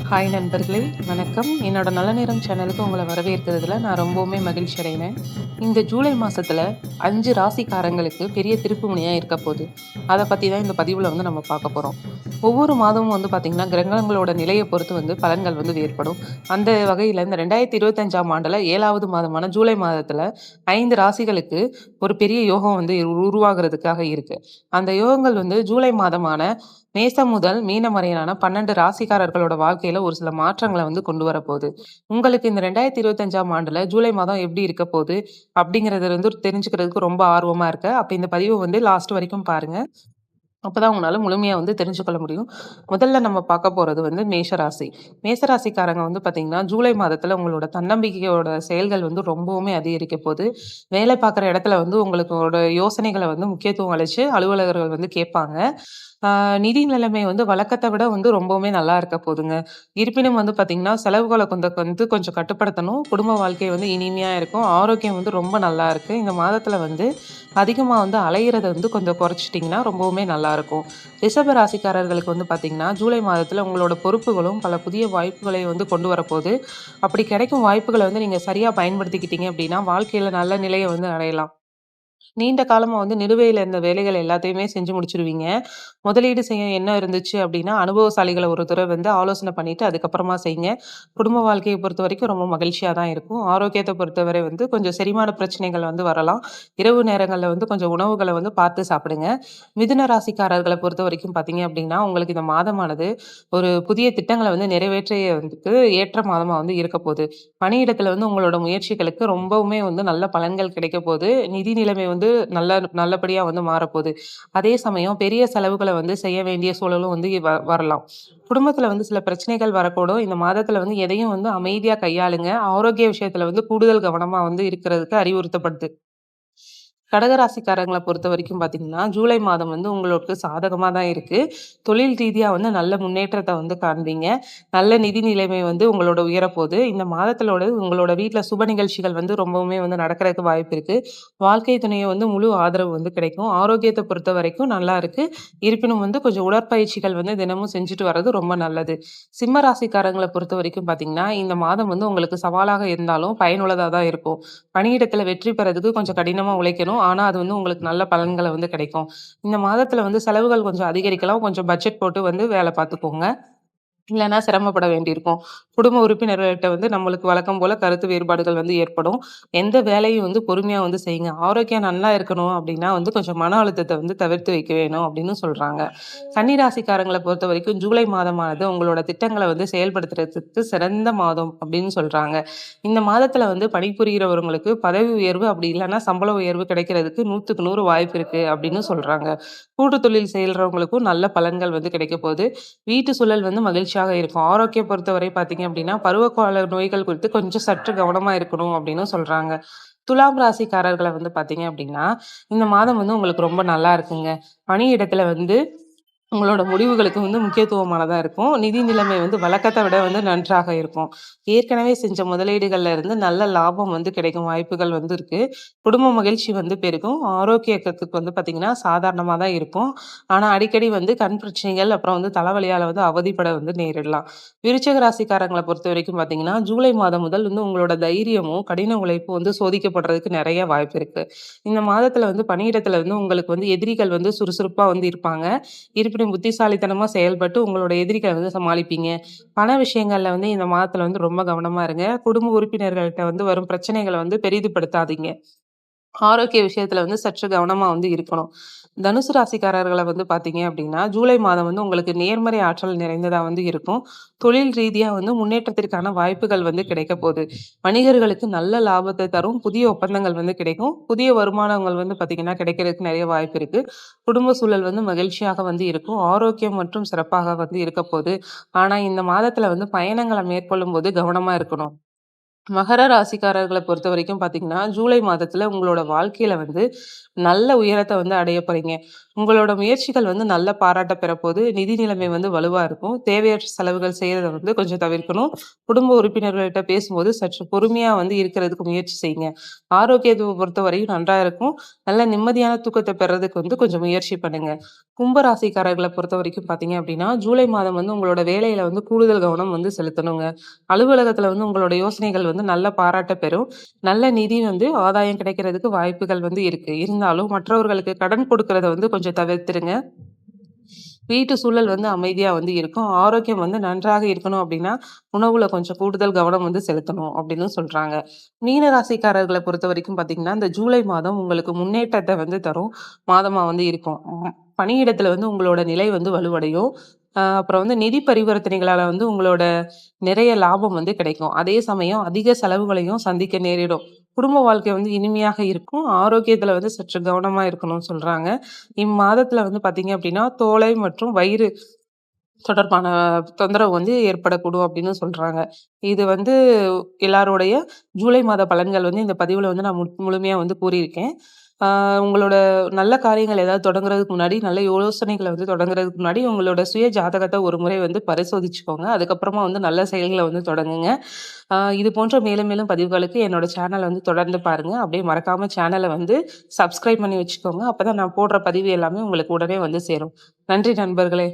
Hi நண்பர்களே, வணக்கம். என்னோட நலநேரம் சேனலுக்கு உங்களை வரவேற்கிறதுல நான் ரொம்பவுமே மகிழ்ச்சி அடைகிறேன். இந்த ஜூலை மாசத்துல 5 ராசிக்காரங்களுக்கு பெரிய திருப்புமுனையா இருக்க போகுது. அத பத்தி தான் இந்த பதிவுல நம்ம பார்க்க போறோம். ஒவ்வொரு மாதமும் பார்த்தீங்கன்னா, கிரகங்களோட நிலைய பொறுத்து பலன்கள் வேறுபடும். அந்த வகையில இந்த 2025ஆம் ஆண்டுல 7வது மாதமான ஜூலை மாதத்துல 5 ராசிகளுக்கு ஒரு பெரிய யோகம் உருவாகுறதுக்காக இருக்கு. அந்த யோகங்கள் ஜூலை மாதமான மேசம் முதல் மீனம் வரையிலான 12 ராசிக்காரர்களோட வாழ்க்கையில ஒரு சில மாற்றங்கள கொண்டு வரப்போகுது. உங்களுக்கு இந்த 2025ஆம் ஆண்டுல ஜூலை மாதம் எப்படி இருக்க போகுது? அப்படிங்கிறத தெரிஞ்சுக்கிறதுக்கு ரொம்ப ஆர்வமா இருக்கேன். அப்ப இந்த பதிவ லாஸ்ட் வரைக்கும் பாருங்க. அப்பதான் உங்களால முழுமையா தெரிஞ்சு கொள்ள முடியும். முதல்ல நம்ம பார்க்க போறது மேஷராசி. மேஷராசிக்காரங்க பார்த்தீங்கன்னா, ஜூலை மாதத்துல உங்களோட தன்னம்பிக்கையோட செயல்கள் ரொம்பவுமே அதிகரிக்க போது. வேலை பார்க்குற இடத்துல உங்களுக்கோட யோசனைகள முக்கியத்துவம் அளிச்சு அலுவலகர்கள் கேட்பாங்க. ஆ நிதி நிலைமை வழக்கத்த விட ரொம்பவுமே நல்லா இருக்க போதுங்க. இருப்பினும் பார்த்தீங்கன்னா, செலவுகள கொஞ்சம் கட்டுப்படுத்தணும். குடும்ப வாழ்க்கை இனிமையா இருக்கும். ஆரோக்கியம் ரொம்ப நல்லா இருக்கு. இந்த மாதத்துல அதிகமா அலையிறத கொஞ்சம் குறைச்சிட்டீங்கன்னா ரொம்பவுமே நல்லாருக்கும். ரிஷப ராசிக்காரர்களுக்கு பார்த்தீங்கன்னா, ஜூலை மாதத்துல உங்களோட பொறுப்புகளும் பல புதிய வாய்ப்புகளை கொண்டு வரப்போது. அப்படி கிடைக்கும் வாய்ப்புகள நீங்க சரியா பயன்படுத்திக்கிட்டீங்க அப்படின்னா, வாழ்க்கையில நல்ல நிலைய அடையலாம். நீண்ட காலமா நிலுவையில இருந்த வேலைகள் எல்லாத்தையுமே செஞ்சு முடிச்சுருவீங்க. முதலீடு செய்ய என்ன இருந்துச்சு அப்படின்னா, அனுபவசாலிகள ஒரு தடவ ஆலோசனை பண்ணிட்டு அதுக்கப்புறமா செய்யுங்க. குடும்ப வாழ்க்கைய பொறுத்தவரைக்கும் ரொம்ப மகிழ்ச்சியா தான் இருக்கும். ஆரோக்கியத்த பொறுத்தவரை கொஞ்சம் செரிமான பிரச்சனைகள் வரலாம். இரவு நேரங்கள்ல கொஞ்சம் உணவுகள பார்த்து சாப்பிடுங்க. மிதுன ராசிக்காரர்கள பொறுத்தவரைக்கும் பார்த்தீங்க அப்படின்னா, உங்களுக்கு இந்த மாதமானது ஒரு புதிய திட்டங்கள நிறைவேற்ற ஏற்ற மாதமா இருக்க போது. பணியிடத்துல உங்களோட முயற்சிகளுக்கு ரொம்பவுமே நல்ல பலன்கள் கிடைக்க போது. நிதி நிலைமை நல்லபடியா மாறப்போது. அதே சமயம் பெரிய செலவுகள செய்ய வேண்டிய சூழலும் வரலாம். குடும்பத்துல சில பிரச்சனைகள் வரக்கூடும். இந்த மாதத்துல எதையும் அமைதியா கையாளுங்க. ஆரோக்கிய விஷயத்துல கூடுதல் கவனமா இருக்கிறதுக்கு அறிவுறுத்தப்படுது. கடகராசிக்காரங்கள பொறுத்தவரைக்கும் பார்த்தீங்கன்னா, ஜூலை மாதம் உங்களுக்கு சாதகமா தான் இருக்கு. தொழில் ரீதியா நல்ல முன்னேற்றத்த காண்பீங்க. நல்ல நிதி நிலைமை உங்களோட உயரப்போது. இந்த மாதத்திலோட உங்களோட வீட்ல சுப நிகழ்ச்சிகள் ரொம்பவுமே நடக்கிறதுக்கு வாய்ப்பு இருக்கு. வாழ்க்கை துணைய முழு ஆதரவு கிடைக்கும். ஆரோக்கியத்த பொறுத்தவரைக்கும் நல்லா இருக்கு. இருப்பினும் கொஞ்சம் உடற்பயிற்சிகள் தினமும் செஞ்சுட்டு வர்றது ரொம்ப நல்லது. சிம்ம ராசிக்காரங்கள பொறுத்தவரைக்கும் பார்த்தீங்கன்னா, இந்த மாதம் உங்களுக்கு சவாலாக இருந்தாலும் பயனுள்ளதா தான் இருக்கும். பணியிடத்துல வெற்றி பெறதுக்கு கொஞ்சம் கடினமா உழைக்கணும். ஆனா, அது உங்களுக்கு நல்ல பலன்கள கிடைக்கும். இந்த மாதத்துல செலவுகள் கொஞ்சம் அதிகரிக்கலாம். கொஞ்சம் பட்ஜெட் போட்டு வேல பார்த்துக்கோங்க. இல்லன்னா சிரமப்பட வேண்டியிருக்கும். குடும்ப உறுப்பினர்கள்ட்ட நம்மளுக்கு வழக்கம் போல கருத்து வேறுபாடுகள் ஏற்படும். எந்த வேலையும் பொறுமையா செய்யுங்க. ஆரோக்கியம் நல்லா இருக்கணும் அப்டின்னா கொஞ்சம் மன அழுத்தத்த தவிர்த்து வைக்க வேணும் அப்டின்னு சொல்றாங்க. கன்னி ராசிக்காரங்கள பொறுத்தவரைக்கும் ஜூலை மாதமானது உங்களோட திட்டங்கள செயல்படுத்துறதுக்கு சிறந்த மாதம் அப்டின்னு சொல்றாங்க. இந்த மாதத்துல பணிபுரிகிறவங்களுக்கு பதவி உயர்வு அப்படி இல்லன்னா சம்பள உயர்வு கிடைக்கிறதுக்கு 100க்கு 100 வாய்ப்பு இருக்கு அப்டின்னு சொல்றாங்க. கூட்டு தொழில் செய்றவங்களுக்கும் நல்ல பலன்கள் கிடைக்க போது. வீட்டு சூழல் மகிழ்ச்சியாக இருக்கும். ஆரோக்கியம் பொறுத்தவரை பார்த்தீங்க அப்படின்னா, பருவகால நோய்கள் குறித்து கொஞ்சம் சற்று கவனமா இருக்கணும் அப்படின்னு சொல்றாங்க. துலாம் ராசிக்காரர்கள பார்த்தீங்க அப்படின்னா, இந்த மாதம் உங்களுக்கு ரொம்ப நல்லா இருக்குங்க. பணியிடத்துல உங்களோட முடிவுகளுக்கு முக்கியத்துவமானதா இருக்கும். நிதி நிலைமை வழக்கத்த விட நன்றாக இருக்கும். ஏற்கனவே செஞ்ச முதலீடுகள்ல இருந்து நல்ல லாபம் கிடைக்கும் வாய்ப்புகள் இருக்கு. குடும்ப மகிழ்ச்சி பெருகும். ஆரோக்கியத்துக்கு பார்த்தீங்கன்னா, சாதாரணமா தான் இருக்கும். ஆனா அடிக்கடி கண் பிரச்சனைகள், அப்புறம் தலைவலியால அவதிப்பட நேரிடலாம். விருச்சிக ராசிக்காரங்கள பொறுத்தவரைக்கும் பார்த்தீங்கன்னா, ஜூலை மாதம் முதல் உங்களோட தைரியமும், கடின உழைப்பும் சோதிக்கப்படுறதுக்கு நெறைய வாய்ப்பு இருக்கு. இந்த மாதத்துல பணியிடத்துல உங்களுக்கு எதிரிகள் சுறுசுறுப்பா இருப்பாங்க. இருப்பினும் புத்திசாலித்தனமா செயல்பட்டு உங்களோட எதிரிகள சமாளிப்பீங்க. பண விஷயங்கள்ல இந்த மாதத்துல ரொம்ப கவனமா இருங்க. குடும்ப உறுப்பினர்கள்ட்ட வரும் பிரச்சனைகள பெரிதுபடுத்தாதீங்க. ஆரோக்கிய விஷயத்துல சற்று கவனமா இருக்கணும். தனுசு ராசிக்காரர்கள பார்த்தீங்க அப்படின்னா, ஜூலை மாதம் உங்களுக்கு நேர்மறை ஆற்றல் நிறைந்ததா இருக்கும். தொழில் ரீதியா முன்னேற்றத்திற்கான வாய்ப்புகள் கிடைக்க போது. வணிகர்களுக்கு நல்ல லாபத்த தரும் புதிய ஒப்பந்தங்கள் கிடைக்கும். புதிய வருமானங்கள் பார்த்தீங்கன்னா, கிடைக்கிறதுக்கு நெறைய வாய்ப்பு இருக்கு. குடும்ப சூழல் மகிழ்ச்சியாக இருக்கும். ஆரோக்கியம் மற்றும் சிறப்பாக இருக்க போது. ஆனா, இந்த மாதத்துல பயணங்கள மேற்கொள்ளும்போது கவனமா இருக்கணும். மகர ராசிக்காரர்கள பொறுத்தவரைக்கும் பார்த்தீங்கன்னா, ஜூலை மாதத்துல உங்களோட வாழ்க்கையில நல்ல உயரத்த அடைய போறீங்க. உங்களோட முயற்சிகள் நல்ல பாராட்ட பெறப்போது. நிதி நிலைமை வலுவா இருக்கும். தேவையற்ற செலவுகள் செய்றத கொஞ்சம் தவிர்க்கணும். குடும்ப உறுப்பினர்கள்ட்ட பேசும்போது சற்று பொறுமையா இருக்கிறதுக்கு முயற்சி செய்யுங்க. ஆரோக்கியத்த பொறுத்தவரையும் நன்றா இருக்கும். நல்ல நிம்மதியான தூக்கத்த பெறதுக்கு கொஞ்சம் முயற்சி பண்ணுங்க. கும்ப ராசிக்காரர்கள பொறுத்தவரைக்கும் பார்த்தீங்க அப்டின்னா, ஜூலை மாதம் வந்து உங்களோட வேலையில வந்து கூடுதல் கவனம் வந்து செலுத்தணுங்க. அலுவலகத்துல வந்து உங்களோட யோசனைகள் வந்து நல்ல பாராட்ட பெறும். நல்ல நிதி வந்து ஆதாயம் கிடைக்கிறதுக்கு வாய்ப்புகள் வந்து இருக்கு. இருந்தாலும் மற்றவர்களுக்கு கடன் கொடுக்கறத வந்து கொஞ்சம் தவிர்த்துருங்க. வீட்டு சூழல் வந்து அமைதியா வந்து இருக்கும். ஆரோக்கியம் வந்து நன்றாக இருக்கணும் அப்டின்னா, உணவுல கொஞ்சம் கூடுதல் கவனம் வந்து செலுத்தணும் அப்டின்னு சொல்றாங்க. மீன ராசிக்காரர்கள பொறுத்தவரைக்கும் பார்த்தீங்கன்னா, இந்த ஜூலை மாதம் உங்களுக்கு முன்னேற்றத்த வந்து தரும் மாதமா வந்து இருக்கும். பணியிடத்துல வந்து உங்களோட நிலை வந்து வலுவடையும். அப்புறம் வந்து நிதி பரிவர்த்தனைகளால வந்து உங்களோட நிறைய லாபம் வந்து கிடைக்கும். அதே சமயம் அதிக செலவுகளையும் சந்திக்க நேரிடும். குடும்ப வாழ்க்கை வந்து இனிமையாக இருக்கும். ஆரோக்கியத்துல வந்து சற்று கவனமா இருக்கணும்னு சொல்றாங்க. இம்மாதத்துல வந்து பார்த்தீங்க அப்டின்னா, தோலை மற்றும் வயிறு தொடர்பான தொந்தரவு வந்து ஏற்படக்கூடும் அப்படின்னு சொல்றாங்க. இது வந்து எல்லாருடைய ஜூலை மாத பலன்கள் வந்து இந்த பதிவுல வந்து நான் முழுமையா வந்து கூறியிருக்கேன். ஆ உங்களோட நல்ல காரியங்கள் ஏதாவது தொடங்குறதுக்கு முன்னாடி, நல்ல யோசனைகள வந்து தொடங்குறதுக்கு முன்னாடி, உங்களோட சுய ஜாதகத்த ஒரு முறை வந்து பரிசோதிச்சுக்கோங்க. அதுக்கப்புறமா வந்து நல்ல செயல்கள வந்து தொடங்குங்க. இது போன்ற மேலும் மேலும் பதிவுகளுக்கு என்னோட சேனல வந்து தொடர்ந்து பாருங்க. அப்படியே மறக்காம சேனல வந்து சப்ஸ்கிரைப் பண்ணி வச்சுக்கோங்க. அப்பதான் நான் போடுற பதிவு எல்லாமே உங்களுக்கு உடனே வந்து சேரும். நன்றி நண்பர்களே!